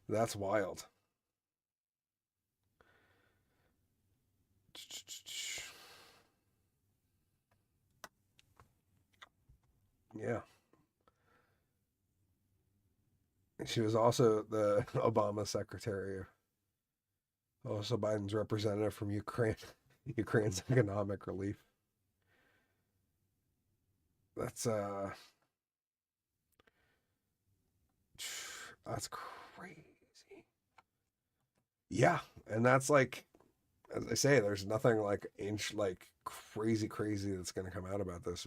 That's wild. Yeah. She was also the Obama secretary. Also Biden's representative from Ukraine's economic relief. That's crazy. Yeah, and that's like, as I say, there's nothing like crazy that's gonna come out about this.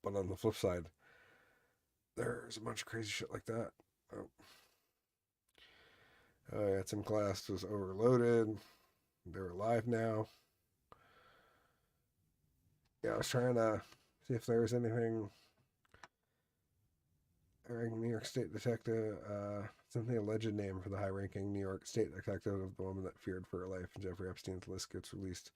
But on the flip side, there's a bunch of crazy shit like that. Oh yeah, Tim Class was overloaded. They're alive now. Yeah, I was trying to see if there was anything. New York State detective, something alleged name for the high-ranking New York State detective of the woman that feared for her life. Jeffrey Epstein's list gets released.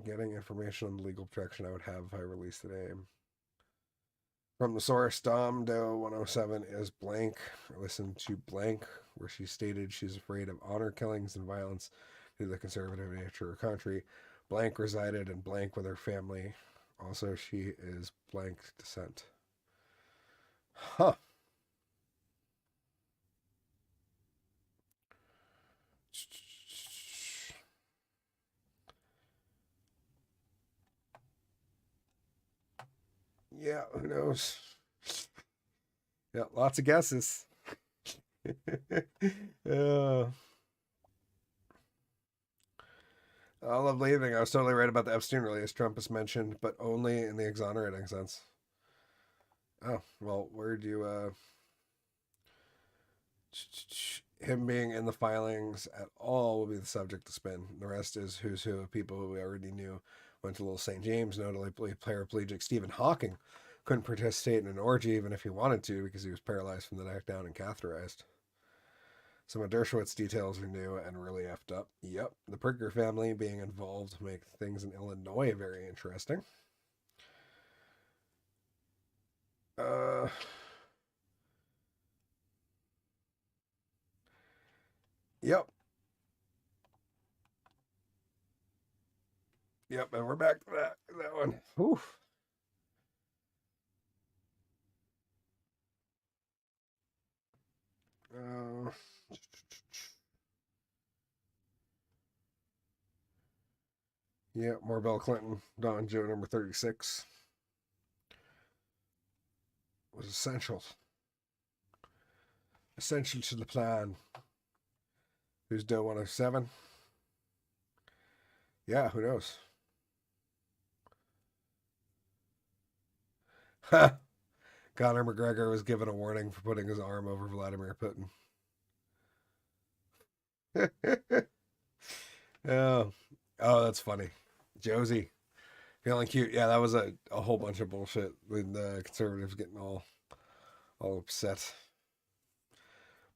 Getting information on the legal protection I would have if I released the name. From the source, Dom Doe 107 is blank. I listened to blank, where she stated she's afraid of honor killings and violence due to the conservative nature of her country. Blank resided in blank with her family. Also, she is blank descent. Huh. Yeah, who knows? Yeah, lots of guesses. I love leaving. I was totally right about the Epstein release. Trump is mentioned, but only in the exonerating sense. Oh, well, where'd you, him being in the filings at all will be the subject to spin. The rest is who's who of people who we already knew. Went to Little St. James, notably paraplegic Stephen Hawking couldn't participate in an orgy even if he wanted to because he was paralyzed from the neck down and catheterized. Some of Dershowitz details are new and really effed up. Yep, the Pricker family being involved make things in Illinois very interesting. Yep. Yep, and we're back to that one. Oof. Yeah, more Bill Clinton. Don Joe number 36 was essential to the plan. Who's Doe 107? Yeah, who knows? Ha! Conor McGregor was given a warning for putting his arm over Vladimir Putin. Oh, that's funny. Josie, feeling cute. Yeah, that was a whole bunch of bullshit with the conservatives getting all upset.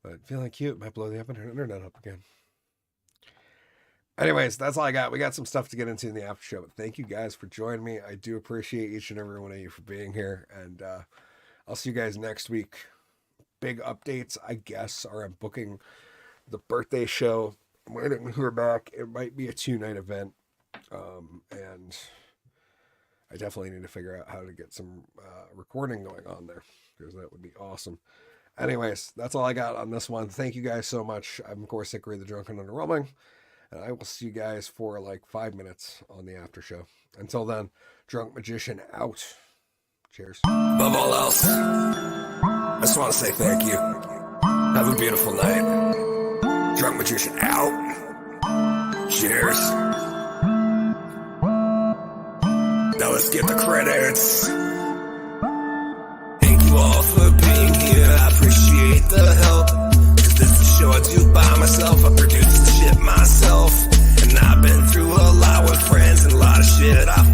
But feeling cute might blow the internet up again. Anyways, that's all I got. We got some stuff to get into in the after show, but thank you guys for joining me. I do appreciate each and every one of you for being here, and I'll see you guys next week. Big updates, I guess, are I'm booking the birthday show. I'm waiting to hear back. It might be a 2-night event, and I definitely need to figure out how to get some recording going on there, because that would be awesome. Anyways, that's all I got on this one. Thank you guys so much. I'm, of course, Hickory the Drunk and Underwhelming. And I will see you guys for like 5 minutes on the after show. Until then, Drunk Magician out. Cheers. Above all else, I just want to say thank you. Have a beautiful night. Drunk Magician out. Cheers. Now let's get the credits. Thank you all for being here. I appreciate the help. This is a show I do by myself. I produce the shit myself. And I've been through a lot with friends and a lot of shit I